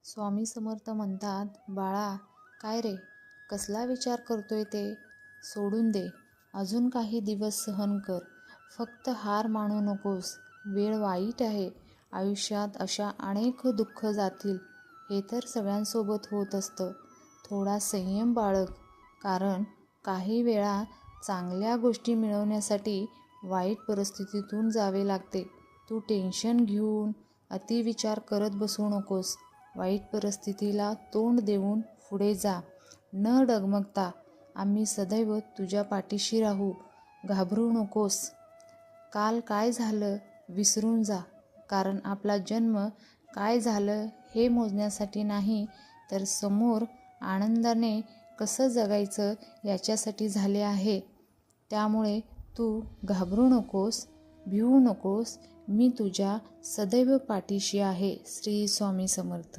स्वामी समर्थ म्हणतात, बाळा काय रे, कसला विचार करतोय ते सोडून दे. अजून काही दिवस सहन कर. फक्त हार मानू नकोस. वेळ वाईट आहे. आयुष्यात अशा अनेक दुःख जातील. हे तर सगळ्यांसोबत होत असतं. थोडा संयम बाळग. कारण काही वेळा चांगल्या गोष्टी मिळवण्यासाठी वाईट परिस्थितीतून जावे लागते. तू टेन्शन घेऊन अतिविचार करत बसू नकोस. वाईट परिस्थितीला तोंड देऊन पुढे जा. न डगमगता आम्ही सदैव तुझ्या पाठीशी राहू. घाबरू नकोस. काल काय झालं विसरून जा. कारण आपला जन्म काय झालं हे मोजण्यासाठी नाही, तर समोर आनंदाने कसं जगायचं याच्यासाठी झाले आहे. त्यामुळे तू घाबरू नकोस, भिवू नकोस. मी तुझ्या सदैव पाठीशी आहे. श्री स्वामी समर्थ.